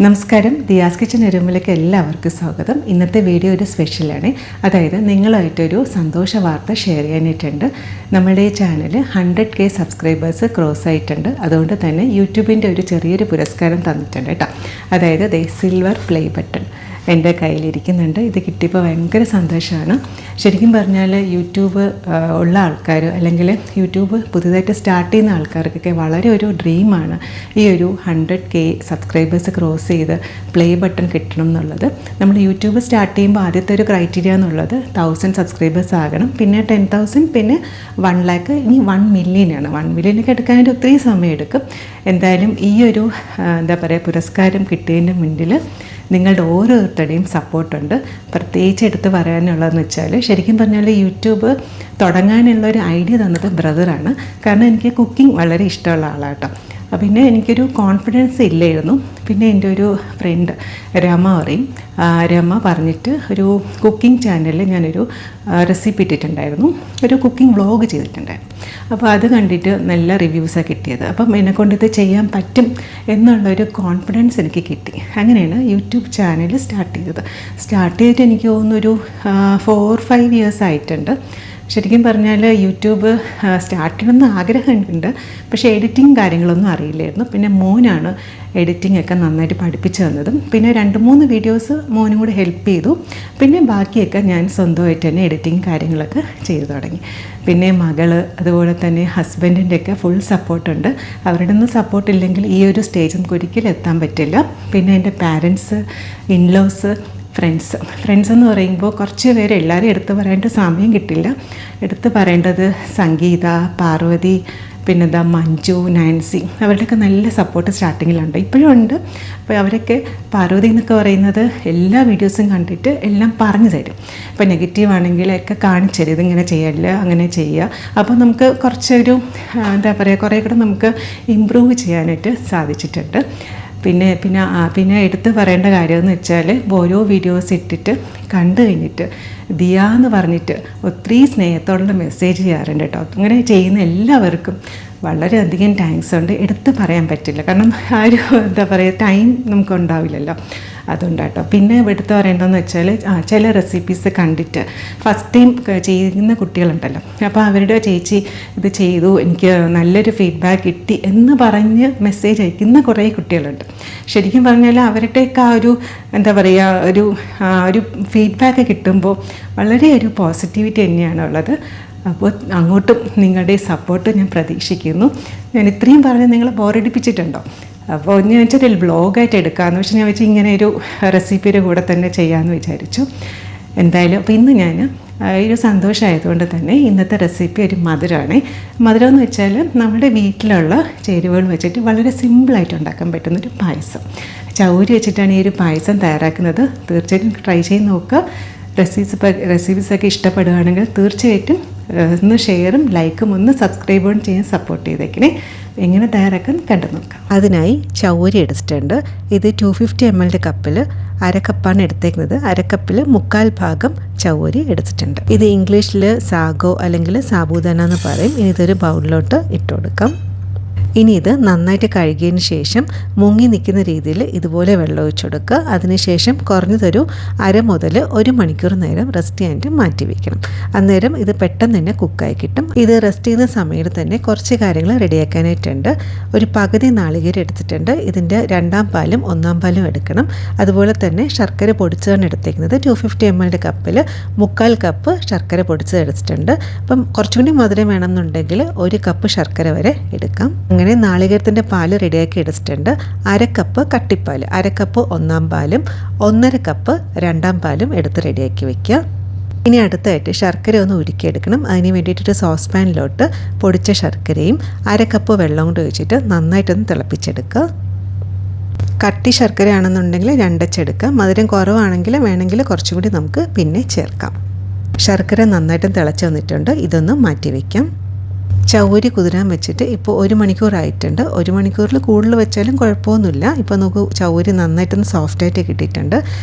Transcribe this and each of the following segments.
നമസ്കാരം, ദിയാസ് കിച്ചൻ റൂമിലേക്ക് എല്ലാവർക്കും സ്വാഗതം. ഇന്നത്തെ വീഡിയോ ഒരു സ്പെഷ്യലാണ്. അതായത് നിങ്ങളായിട്ടൊരു സന്തോഷ വാർത്ത ഷെയർ ചെയ്യാനായിട്ടുണ്ട്. നമ്മുടെ ഈ ചാനൽ 100K സബ്സ്ക്രൈബേഴ്സ് ക്രോസ് ആയിട്ടുണ്ട്. അതുകൊണ്ട് തന്നെ യൂട്യൂബിൻ്റെ ഒരു ചെറിയൊരു പുരസ്കാരം തന്നിട്ടുണ്ട് കേട്ടോ. അതായത് സിൽവർ പ്ലേ ബട്ടൺ എൻ്റെ കയ്യിലിരിക്കുന്നുണ്ട്. ഇത് കിട്ടിയപ്പോൾ ഭയങ്കര സന്തോഷമാണ്. ശരിക്കും പറഞ്ഞാൽ യൂട്യൂബ് ഉള്ള ആൾക്കാർ അല്ലെങ്കിൽ യൂട്യൂബ് പുതുതായിട്ട് സ്റ്റാർട്ട് ചെയ്യുന്ന ആൾക്കാർക്കൊക്കെ വളരെ ഒരു ഡ്രീമാണ് ഈ ഒരു 100K സബ്സ്ക്രൈബേഴ്സ് ക്രോസ് ചെയ്ത് പ്ലേ ബട്ടൺ കിട്ടണം എന്നുള്ളത്. നമ്മൾ യൂട്യൂബ് സ്റ്റാർട്ട് ചെയ്യുമ്പോൾ ആദ്യത്തെ ഒരു ക്രൈറ്റീരിയ എന്നുള്ളത് 1000 സബ്സ്ക്രൈബേഴ്സ് ആകണം, പിന്നെ 10,000, പിന്നെ 1 lakh, ഇനി 1 million ആണ്. 1 million എടുക്കാനായിട്ട് ഒത്തിരി സമയം എടുക്കും. എന്തായാലും ഈ ഒരു പുരസ്കാരം കിട്ടിയതിൻ്റെ മുന്നിൽ നിങ്ങളുടെ ഓരോരുത്തരുടെയും സപ്പോർട്ടുണ്ട്. പ്രത്യേകിച്ച് എടുത്ത് പറയാനുള്ളതെന്ന് വെച്ചാൽ, ശരിക്കും പറഞ്ഞാൽ യൂട്യൂബ് തുടങ്ങാനുള്ളൊരു ഐഡിയ തന്നത് ബ്രദറാണ്. കാരണം എനിക്ക് കുക്കിംഗ് വളരെ ഇഷ്ടമുള്ള ആളാട്ടോ. പിന്നെ എനിക്കൊരു കോൺഫിഡൻസ് ഇല്ലായിരുന്നു. പിന്നെ എൻ്റെ ഒരു ഫ്രണ്ട് രമ പറഞ്ഞിട്ട് ഒരു കുക്കിംഗ് ചാനലിൽ ഞാനൊരു റെസിപ്പി ഇട്ടിട്ടുണ്ടായിരുന്നു, ഒരു കുക്കിംഗ് വ്ളോഗ് ചെയ്തിട്ടുണ്ടായിരുന്നു. അപ്പോൾ അത് കണ്ടിട്ട് നല്ല റിവ്യൂസാണ് കിട്ടിയത്. അപ്പം എന്നെക്കൊണ്ട് ഇത് ചെയ്യാൻ പറ്റും എന്നുള്ളൊരു കോൺഫിഡൻസ് എനിക്ക് കിട്ടി. അങ്ങനെയാണ് യൂട്യൂബ് ചാനൽ സ്റ്റാർട്ട് ചെയ്തിട്ട് എനിക്ക് തോന്നുന്നൊരു 4-5 years ആയിട്ടുണ്ട്. ശരിക്കും പറഞ്ഞാൽ യൂട്യൂബ് സ്റ്റാർട്ട് ചെയ്യണമെന്ന് ആഗ്രഹമുണ്ട്, പക്ഷേ എഡിറ്റിംഗ് കാര്യങ്ങളൊന്നും അറിയില്ലായിരുന്നു. പിന്നെ മോനാണ് എഡിറ്റിംഗ് ഒക്കെ നന്നായിട്ട് പഠിപ്പിച്ചു തന്നതും. പിന്നെ 2-3 വീഡിയോസ് മോനും കൂടെ ഹെൽപ്പ് ചെയ്തു. പിന്നെ ബാക്കിയൊക്കെ ഞാൻ സ്വന്തമായിട്ട് തന്നെ എഡിറ്റിംഗ് കാര്യങ്ങളൊക്കെ ചെയ്തു തുടങ്ങി. പിന്നെ മകള്, അതുപോലെ തന്നെ ഹസ്ബൻഡിൻ്റെയൊക്കെ ഫുൾ സപ്പോർട്ടുണ്ട്. അവരുടെ ഒന്നും സപ്പോർട്ടില്ലെങ്കിൽ ഈ ഒരു സ്റ്റേജ് നമുക്ക് ഒരിക്കലും എത്താൻ പറ്റില്ല. പിന്നെ എൻ്റെ പാരൻസ്, ഇൻലോസ്, ഫ്രണ്ട്സ് എന്ന് പറയുമ്പോൾ കുറച്ച് പേര് എല്ലാവരും എടുത്ത് പറയേണ്ട സമയം കിട്ടില്ല. എടുത്ത് പറയേണ്ടത് സംഗീത, പാർവതി, പിന്നെ മഞ്ജു, നാൻസി, അവരുടെയൊക്കെ നല്ല സപ്പോർട്ട് സ്റ്റാർട്ടിങ്ങിലുണ്ട്, ഇപ്പോഴും ഉണ്ട്. അപ്പോൾ അവരൊക്കെ, പാർവതി എന്നൊക്കെ പറയുന്നത് എല്ലാ വീഡിയോസും കണ്ടിട്ട് എല്ലാം പറഞ്ഞു തരും. ഇപ്പോൾ നെഗറ്റീവ് ആണെങ്കിലൊക്കെ കാണിച്ചു തരും, ഇതിങ്ങനെ ചെയ്യല്ല, അങ്ങനെ ചെയ്യുക. അപ്പോൾ നമുക്ക് കുറച്ചൊരു കുറേ കൂടെ നമുക്ക് ഇമ്പ്രൂവ് ചെയ്യാനായിട്ട് സാധിച്ചിട്ടുണ്ട്. പിന്നെ എടുത്ത് പറയേണ്ട കാര്യമെന്ന് വെച്ചാൽ, ഓരോ വീഡിയോസ് ഇട്ടിട്ട് കണ്ടു കഴിഞ്ഞിട്ട് ദിയ എന്ന് പറഞ്ഞിട്ട് ഒത്തിരി സ്നേഹത്തോടുള്ള മെസ്സേജ് ചെയ്യാറുണ്ട് കേട്ടോ. അങ്ങനെ ചെയ്യുന്ന എല്ലാവർക്കും വളരെയധികം താങ്ക്സ് ഉണ്ട്. എടുത്ത് പറയാൻ പറ്റില്ല, കാരണം ആ ഒരു ടൈം നമുക്കുണ്ടാവില്ലല്ലോ, അതുകൊണ്ടാട്ടോ. പിന്നെ എടുത്ത് പറയേണ്ടതെന്ന് വെച്ചാൽ, ചില റെസിപ്പീസ് കണ്ടിട്ട് ഫസ്റ്റ് ടൈം ചെയ്യുന്ന കുട്ടികളുണ്ടല്ലോ, അപ്പോൾ അവരുടെ ചേച്ചി ഇത് ചെയ്തു, എനിക്ക് നല്ലൊരു ഫീഡ്ബാക്ക് കിട്ടി എന്ന് പറഞ്ഞ് മെസ്സേജ് അയക്കുന്ന കുറേ കുട്ടികളുണ്ട്. ശരിക്കും പറഞ്ഞാൽ അവരുടെയൊക്കെ ആ ഒരു ഒരു ഫീഡ്ബാക്ക് കിട്ടുമ്പോൾ വളരെ ഒരു പോസിറ്റിവിറ്റി തന്നെയാണുള്ളത്. അപ്പോൾ അങ്ങോട്ടും നിങ്ങളുടെ സപ്പോർട്ട് ഞാൻ പ്രതീക്ഷിക്കുന്നു. ഞാൻ ഇത്രയും പറഞ്ഞ് നിങ്ങളെ ബോറടിപ്പിച്ചിട്ടുണ്ടോ? അപ്പോൾ ഞാൻ വെച്ചാൽ ബ്ലോഗായിട്ട് എടുക്കാമെന്ന്, പക്ഷേ ഞാൻ വെച്ചാൽ ഇങ്ങനെ ഒരു റെസിപ്പിയുടെ കൂടെ തന്നെ ചെയ്യാമെന്ന് വിചാരിച്ചു. എന്തായാലും അപ്പോൾ ഇന്ന് ഞാൻ ഒരു സന്തോഷമായതുകൊണ്ട് തന്നെ ഇന്നത്തെ റെസിപ്പി ഒരു മധുരമാണ്. മധുരം എന്ന് വെച്ചാൽ നമ്മുടെ വീട്ടിലുള്ള ചേരുവകൾ വെച്ചിട്ട് വളരെ സിമ്പിളായിട്ട് ഉണ്ടാക്കാൻ പറ്റുന്നൊരു പായസം. ചൗരി വെച്ചിട്ടാണ് ഈ ഒരു പായസം തയ്യാറാക്കുന്നത്. തീർച്ചയായിട്ടും ട്രൈ ചെയ്ത് നോക്കുക. റെസിപ്പീസൊക്കെ ഇഷ്ടപ്പെടുകയാണെങ്കിൽ തീർച്ചയായിട്ടും ഒന്ന് ഷെയറും ലൈക്കും ഒന്ന് സബ്സ്ക്രൈബും ചെയ്യാൻ സപ്പോർട്ട് ചെയ്തേക്കണേ. എങ്ങനെ തയ്യാറാക്കാൻ കണ്ടു നോക്കാം. അതിനായി ചൗരി എടുത്തിട്ടുണ്ട്. ഇത് 250 ml കപ്പിൽ 1/2 കപ്പാണ് എടുത്തേക്കുന്നത്. 1/2 കപ്പിൽ 1/4 ഭാഗം ചൗരി എടുത്തിട്ടുണ്ട്. ഇത് ഇംഗ്ലീഷിൽ സാഗോ അല്ലെങ്കിൽ സാബൂദാന എന്ന് പറയും. ഇനി ഇതൊരു ബൗളിലോട്ട് ഇട്ട് കൊടുക്കാം. ഇനി ഇത് നന്നായിട്ട് കഴുകിയതിന് ശേഷം മുങ്ങി നിൽക്കുന്ന രീതിയിൽ ഇതുപോലെ വെള്ളം ഒഴിച്ചു കൊടുക്കുക. അതിനുശേഷം കുറഞ്ഞതൊരു 1/2 മുതൽ 1 മണിക്കൂർ നേരം റെസ്റ്റ് ചെയ്യാനായിട്ട് മാറ്റി വയ്ക്കണം. അന്നേരം ഇത് പെട്ടെന്ന് തന്നെ കുക്കായി കിട്ടും. ഇത് റെസ്റ്റ് ചെയ്യുന്ന സമയത്ത് തന്നെ കുറച്ച് കാര്യങ്ങൾ റെഡിയാക്കാനായിട്ടുണ്ട്. ഒരു പകുതി നാളികേരം എടുത്തിട്ടുണ്ട്. ഇതിൻ്റെ 2ാം പാലും 1ാം പാലും എടുക്കണം. അതുപോലെ തന്നെ ശർക്കര പൊടിച്ചതാണ് എടുത്തേക്കുന്നത്. 250 ml കപ്പിൽ 1/4 കപ്പ് ശർക്കര പൊടിച്ചത് എടുത്തിട്ടുണ്ട്. അപ്പം കുറച്ചുകൂടി മധുരം വേണമെന്നുണ്ടെങ്കിൽ 1 കപ്പ് ശർക്കര വരെ എടുക്കാം. അങ്ങനെ നാളികേരത്തിൻ്റെ പാല് റെഡിയാക്കി എടുത്തിട്ടുണ്ട്. 1/2 കപ്പ് കട്ടിപ്പാൽ, 1/2 കപ്പ് 1ാം പാലും 1/2 കപ്പ് 2ാം പാലും എടുത്ത് റെഡിയാക്കി വയ്ക്കുക. ഇനി അടുത്തായിട്ട് ശർക്കര ഒന്ന് ഉരുക്കിയെടുക്കണം. അതിന് വേണ്ടിയിട്ടൊരു സോസ് പാനിലോട്ട് പൊടിച്ച ശർക്കരയും 1/2 കപ്പ് വെള്ളം കൊണ്ട് ഒഴിച്ചിട്ട് നന്നായിട്ടൊന്ന് തിളപ്പിച്ചെടുക്കുക. കട്ടി ശർക്കരയാണെന്നുണ്ടെങ്കിൽ 2 എടുക്കാം. മധുരം കുറവാണെങ്കിൽ വേണമെങ്കിൽ കുറച്ചുകൂടി നമുക്ക് പിന്നെ ചേർക്കാം. ശർക്കര നന്നായിട്ടും തിളച്ച് വന്നിട്ടുണ്ട്. ഇതൊന്ന് മാറ്റി വയ്ക്കാം. ചൗരി കുതിരാൻ വെച്ചിട്ട് ഇപ്പോൾ 1 മണിക്കൂറായിട്ടുണ്ട്. 1 മണിക്കൂറിൽ കൂടുതൽ വെച്ചാലും കുഴപ്പമൊന്നുമില്ല. ഇപ്പോൾ നമുക്ക് ചൗരി നന്നായിട്ടൊന്ന് സോഫ്റ്റായിട്ട് കിട്ടിയിട്ടുണ്ട്.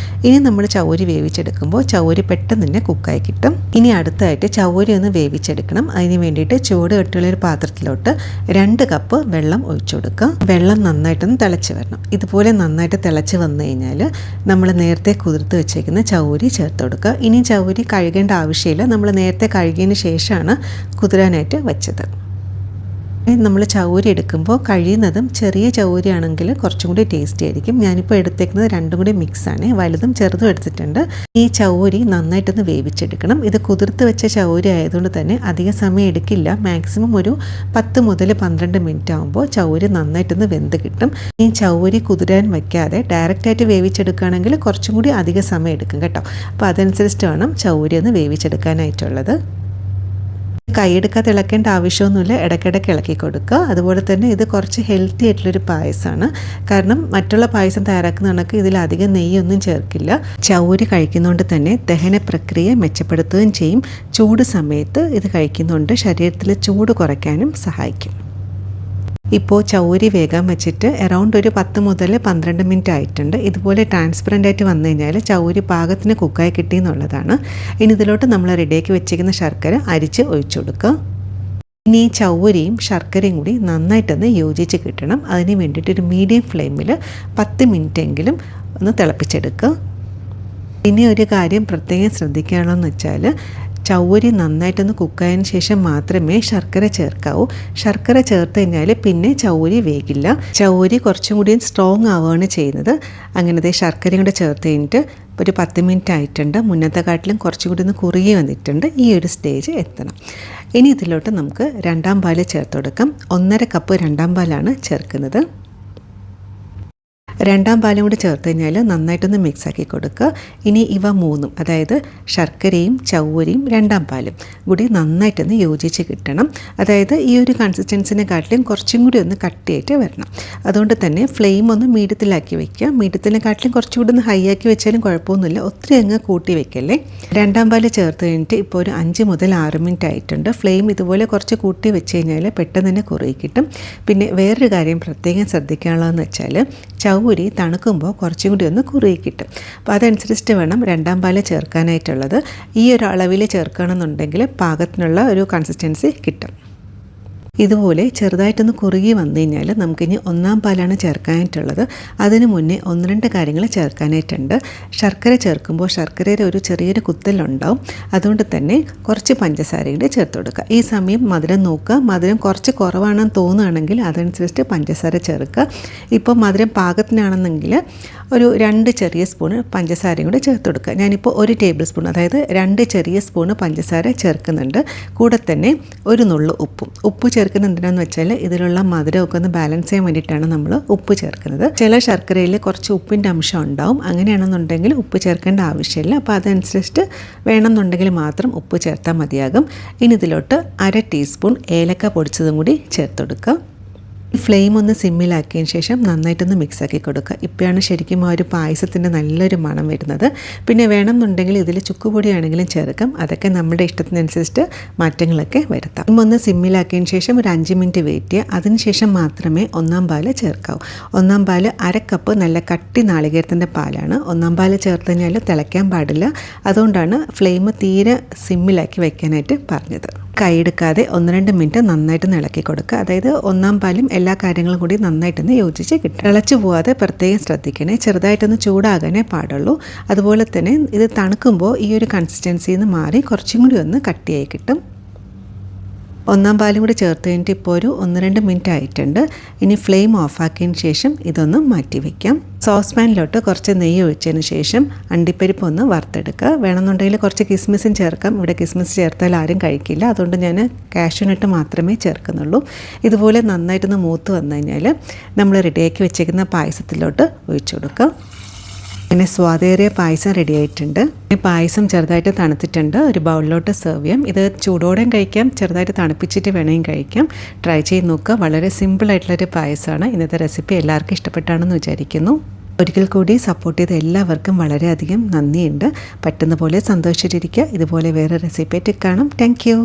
ഇനി നമ്മൾ ചൗരി വേവിച്ചെടുക്കുമ്പോൾ ചൗരി പെട്ടെന്ന് തന്നെ കുക്കായി കിട്ടും. ഇനി അടുത്തായിട്ട് ചൗരി ഒന്ന് വേവിച്ചെടുക്കണം. അതിന് വേണ്ടിയിട്ട് ചൂട് കെട്ടുള്ള ഒരു പാത്രത്തിലോട്ട് 2 കപ്പ് വെള്ളം ഒഴിച്ചു കൊടുക്കുക. വെള്ളം നന്നായിട്ടൊന്ന് തിളച്ച് വരണം. ഇതുപോലെ നന്നായിട്ട് തിളച്ച് വന്നു കഴിഞ്ഞാൽ നമ്മൾ നേരത്തെ കുതിർത്ത് വെച്ചേക്കുന്ന ചൗരി ചേർത്ത് കൊടുക്കുക. ഇനി ചൗരി കഴുകേണ്ട ആവശ്യമില്ല. നമ്മൾ നേരത്തെ കഴുകിയതിന് ശേഷമാണ് കുതിരാനായിട്ട് വെച്ചത്. നമ്മൾ ചൗരി എടുക്കുമ്പോൾ കഴിയുന്നതും ചെറിയ ചൗരി ആണെങ്കിൽ കുറച്ചും കൂടി ടേസ്റ്റി ആയിരിക്കും. ഞാനിപ്പോൾ എടുത്തേക്കുന്നത് രണ്ടും കൂടി മിക്സാണ്. വലുതും ചെറുതും എടുത്തിട്ടുണ്ട്. ഈ ചൗരി നന്നായിട്ടൊന്ന് വേവിച്ചെടുക്കണം. ഇത് കുതിർത്ത് വെച്ച ചൗരി ആയതുകൊണ്ട് തന്നെ അധികം സമയം എടുക്കില്ല. മാക്സിമം ഒരു 10 മുതൽ 12 മിനിറ്റ് ആകുമ്പോൾ ചൗരി നന്നായിട്ടൊന്ന് വെന്ത് കിട്ടും. ഈ ചൗരി കുതിരാൻ വയ്ക്കാതെ ഡയറക്റ്റായിട്ട് വേവിച്ചെടുക്കുകയാണെങ്കിൽ കുറച്ചും കൂടി അധിക സമയം എടുക്കും കേട്ടോ. അപ്പോൾ അതനുസരിച്ച് വേണം ചൗരി ഒന്ന് വേവിച്ചെടുക്കാനായിട്ടുള്ളത്. കൈയെടുക്കാതെ ഇളക്കേണ്ട ആവശ്യമൊന്നുമില്ല. ഇടയ്ക്കിടയ്ക്ക് ഇളക്കി കൊടുക്കുക. അതുപോലെ തന്നെ ഇത് കുറച്ച് ഹെൽത്തി ആയിട്ടുള്ളൊരു പായസമാണ്. കാരണം മറ്റുള്ള പായസം തയ്യാറാക്കുന്ന കണക്ക് ഇതിലധികം നെയ്യൊന്നും ചേർക്കില്ല. ചൗരി കഴിക്കുന്നതുകൊണ്ട് തന്നെ ദഹന പ്രക്രിയ മെച്ചപ്പെടുത്തുകയും ചെയ്യും. ചൂട് സമയത്ത് ഇത് കഴിക്കുന്നതുകൊണ്ട് ശരീരത്തിലെ ചൂട് കുറയ്ക്കാനും സഹായിക്കും. ഇപ്പോൾ ചൗരി വേഗം വെച്ചിട്ട് അറൗണ്ട് ഒരു 10 മുതൽ 12 മിനിറ്റ് ആയിട്ടുണ്ട്. ഇതുപോലെ ട്രാൻസ്പെറൻ്റ് ആയിട്ട് വന്നു കഴിഞ്ഞാൽ ചൗരി പാകത്തിന് കുക്കായി കിട്ടി എന്നുള്ളതാണ്. ഇനി ഇതിലോട്ട് നമ്മൾ റെഡിയാക്കി വെച്ചിരിക്കുന്ന ശർക്കര അരിച്ച് ഒഴിച്ചു കൊടുക്കുക. ഇനി ചൗരിയും ശർക്കരയും കൂടി നന്നായിട്ടൊന്ന് യോജിച്ച് കിട്ടണം. അതിന് വേണ്ടിയിട്ട് ഒരു മീഡിയം ഫ്ലെയിമിൽ 10 മിനിറ്റ് എങ്കിലും ഒന്ന് തിളപ്പിച്ചെടുക്കുക. ഇനി ഒരു കാര്യം പ്രത്യേകം ശ്രദ്ധിക്കുകയാണെന്ന് വെച്ചാൽ ചൗരി നന്നായിട്ടൊന്ന് കുക്കായതിന് ശേഷം മാത്രമേ ശർക്കര ചേർക്കാവൂ. ശർക്കര ചേർത്ത് കഴിഞ്ഞാൽ പിന്നെ ചൗരി വേഗില്ല. ചൗരി കുറച്ചും കൂടി സ്ട്രോങ് ആവുകയാണ് ചെയ്യുന്നത്. അങ്ങനത്തെ ശർക്കരയും കൂടെ ചേർത്ത് കഴിഞ്ഞിട്ട് ഒരു 10 മിനിറ്റ് ആയിട്ടുണ്ട്. മുന്നത്തെ കാട്ടിലും കുറച്ചും കൂടി ഒന്ന് കുറുകി വന്നിട്ടുണ്ട്. ഈ ഒരു സ്റ്റേജ് എത്തണം. ഇനി ഇതിലോട്ട് നമുക്ക് 2ാം പാല് ചേർത്ത് കൊടുക്കാം. 1.5 കപ്പ് 2ാം പാലാണ് ചേർക്കുന്നത്. 2ാം പാലും കൂടി ചേർത്ത് കഴിഞ്ഞാൽ നന്നായിട്ടൊന്ന് മിക്സാക്കി കൊടുക്കുക. ഇനി ഇവ മൂന്നും, അതായത് ശർക്കരയും ചൗരിയും 2ാം പാലും കൂടി നന്നായിട്ടൊന്ന് യോജിച്ച് കിട്ടണം. അതായത് ഈ ഒരു കൺസിസ്റ്റൻസിനെക്കാട്ടിലും കുറച്ചും കൂടി ഒന്ന് കട്ടിയായിട്ട് വരണം. അതുകൊണ്ട് തന്നെ ഫ്ലെയിം ഒന്ന് മീഡിയത്തിലാക്കി വയ്ക്കുക. മീഡിയത്തിനെക്കാട്ടിലും കുറച്ചുകൂടി ഒന്ന് ഹൈ ആക്കി വെച്ചാലും കുഴപ്പമൊന്നുമില്ല. ഒത്തിരി അങ്ങ് കൂട്ടി വയ്ക്കല്ലേ. 2ാം പാല് ചേർത്ത് കഴിഞ്ഞിട്ട് ഇപ്പോൾ ഒരു 5 മുതൽ 6 മിനിറ്റ് ആയിട്ടുണ്ട്. ഫ്ലെയിം ഇതുപോലെ കുറച്ച് കൂട്ടി വെച്ച് കഴിഞ്ഞാൽ പെട്ടെന്ന് തന്നെ കുറുകി കിട്ടും. പിന്നെ വേറൊരു കാര്യം പ്രത്യേകം ശ്രദ്ധിക്കാനുള്ളതെന്ന് വെച്ചാൽ ചൗരി തണുക്കുമ്പോൾ കുറച്ചും കൂടി ഒന്ന് കുറുകി കിട്ടും. അപ്പോൾ അതനുസരിച്ചിട്ട് വേണം 2ാം പാല് ചേർക്കാനായിട്ടുള്ളത്. ഈ ഒരു അളവിൽ ചേർക്കണമെന്നുണ്ടെങ്കിൽ പാകത്തിനുള്ള ഒരു കൺസിസ്റ്റൻസി കിട്ടും. ഇതുപോലെ ചെറുതായിട്ടൊന്ന് കുറുകി വന്നു കഴിഞ്ഞാൽ നമുക്കിനി 1ാം പാലാണ് ചേർക്കാനായിട്ടുള്ളത്. അതിന് മുന്നേ 1-2 കാര്യങ്ങൾ ചേർക്കാനായിട്ടുണ്ട്. ശർക്കര ചേർക്കുമ്പോൾ ശർക്കരയുടെ ഒരു ചെറിയൊരു കുത്തലുണ്ടാവും. അതുകൊണ്ട് തന്നെ കുറച്ച് പഞ്ചസാരയുടെ ചേർത്ത് കൊടുക്കുക. ഈ സമയം മധുരം നോക്കുക. മധുരം കുറച്ച് കുറവാണെന്ന് തോന്നുകയാണെങ്കിൽ അതനുസരിച്ച് പഞ്ചസാര ചേർക്കുക. ഇപ്പോൾ മധുരം പാകത്തിനാണെന്നെങ്കിൽ ഒരു 2 ചെറിയ സ്പൂണ് പഞ്ചസാരയും കൂടെ ചേർത്ത് കൊടുക്കുക. ഞാനിപ്പോൾ 1 ടേബിൾ സ്പൂൺ, അതായത് 2 ചെറിയ സ്പൂണ് പഞ്ചസാര ചേർക്കുന്നുണ്ട്. കൂടെ തന്നെ ഒരു നുള്ളു ഉപ്പ് ചേർക്കുന്നത് എന്തിനാണെന്ന് വെച്ചാൽ ഇതിലുള്ള മധുരമൊക്കെ ഒന്ന് ബാലൻസ് ചെയ്യാൻ വേണ്ടിയിട്ടാണ് നമ്മൾ ഉപ്പ് ചേർക്കുന്നത്. ചില ശർക്കരയിൽ കുറച്ച് ഉപ്പിൻ്റെ അംശം ഉണ്ടാവും. അങ്ങനെയാണെന്നുണ്ടെങ്കിൽ ഉപ്പ് ചേർക്കേണ്ട ആവശ്യമില്ല. അപ്പോൾ അതനുസരിച്ച് വേണമെന്നുണ്ടെങ്കിൽ മാത്രം ഉപ്പ് ചേർത്താൽ മതിയാകും. ഇനി ഇതിലോട്ട് 1/2 ടീസ്പൂൺ ഏലക്ക പൊടിച്ചതും കൂടി ചേർത്ത് കൊടുക്കുക. ഫ്ലെയിം ഒന്ന് സിമ്മിലാക്കിയതിന് ശേഷം നന്നായിട്ടൊന്ന് മിക്സാക്കി കൊടുക്കുക. ഇപ്പോഴാണ് ശരിക്കും ആ ഒരു പായസത്തിൻ്റെ നല്ലൊരു മണം വരുന്നത്. പിന്നെ വേണമെന്നുണ്ടെങ്കിൽ ഇതിൽ ചുക്കുപൊടിയാണെങ്കിലും ചേർക്കാം. അതൊക്കെ നമ്മുടെ ഇഷ്ടത്തിനനുസരിച്ച് മാറ്റങ്ങളൊക്കെ വരുത്താം. ഒന്ന് സിമ്മിലാക്കിയതിന് ശേഷം ഒരു 5 മിനിറ്റ് വെയിറ്റ് ചെയ്യുക. അതിനുശേഷം മാത്രമേ 1ാം പാല് ചേർക്കാവൂ. 1ാം പാല് 1/2 കപ്പ് നല്ല കട്ടി നാളികേരത്തിൻ്റെ പാലാണ്. 1ാം പാല് ചേർത്ത് കഴിഞ്ഞാൽ തിളയ്ക്കാൻ പാടില്ല. അതുകൊണ്ടാണ് ഫ്ലെയിം തീരെ സിമ്മിലാക്കി വെക്കാനായിട്ട് പറഞ്ഞത്. കൈയെടുക്കാതെ 1-2 മിനിറ്റ് നന്നായിട്ട് ഇളക്കി കൊടുക്കുക. അതായത് 1ാം പാലും എല്ലാ കാര്യങ്ങളും കൂടി നന്നായിട്ടൊന്ന് യോജിച്ച് കിട്ടും. തിളച്ചു പോകാതെ പ്രത്യേകം ശ്രദ്ധിക്കണേ. ചെറുതായിട്ടൊന്ന് ചൂടാകാനേ പാടുള്ളൂ. അതുപോലെ തന്നെ ഇത് തണുക്കുമ്പോൾ ഈ ഒരു കൺസിസ്റ്റൻസിയിൽ നിന്ന് മാറി കുറച്ചും കൂടി ഒന്ന് കട്ടിയായി കിട്ടും. 1ാം പാലും കൂടി ചേർത്ത് കഴിഞ്ഞിട്ട് ഇപ്പോൾ ഒരു 1-2 മിനിറ്റ് ആയിട്ടുണ്ട്. ഇനി ഫ്ലെയിം ഓഫാക്കിയതിന് ശേഷം ഇതൊന്ന് മാറ്റി വയ്ക്കാം. സോസ് പാനിലോട്ട് കുറച്ച് നെയ്യ് ഒഴിച്ചതിന് ശേഷം അണ്ടിപ്പരിപ്പ് ഒന്ന് വറുത്തെടുക്കുക. വേണമെന്നുണ്ടെങ്കിൽ കുറച്ച് കിസ്മിസും ചേർക്കാം. ഇവിടെ കിസ്മിസ് ചേർത്താൽ ആരും കഴിക്കില്ല. അതുകൊണ്ട് ഞാൻ കാഷ്യൂനട്ട് മാത്രമേ ചേർക്കുന്നുള്ളൂ. ഇതുപോലെ നന്നായിട്ടൊന്ന് മൂത്ത് വന്നു കഴിഞ്ഞാൽ നമ്മൾ റെഡിയാക്കി വെച്ചേക്കുന്ന പായസത്തിലോട്ട് ഒഴിച്ചു കൊടുക്കുക. അങ്ങനെ സ്വാദേറിയ പായസം റെഡി ആയിട്ടുണ്ട്. പായസം ചെറുതായിട്ട് തണുത്തിട്ടുണ്ട്. ഒരു ബൗളിലോട്ട് സെർവ് ചെയ്യാം. ഇത് ചൂടോടെയും കഴിക്കാം, ചെറുതായിട്ട് തണുപ്പിച്ചിട്ട് വേണമെങ്കിൽ കഴിക്കാം. ട്രൈ ചെയ്ത് നോക്കുക. വളരെ സിമ്പിളായിട്ടുള്ളൊരു പായസമാണ്. ഇന്നത്തെ റെസിപ്പി എല്ലാവർക്കും ഇഷ്ടപ്പെട്ടാണെന്ന് വിചാരിക്കുന്നു. ഒരിക്കൽ കൂടി സപ്പോർട്ട് ചെയ്ത എല്ലാവർക്കും വളരെയധികം നന്ദിയുണ്ട്. പറ്റുന്ന പോലെ സന്തോഷിച്ചിരിക്കുക. ഇതുപോലെ വേറെ റെസിപ്പി ആയിട്ട് കാണാം. Thank you.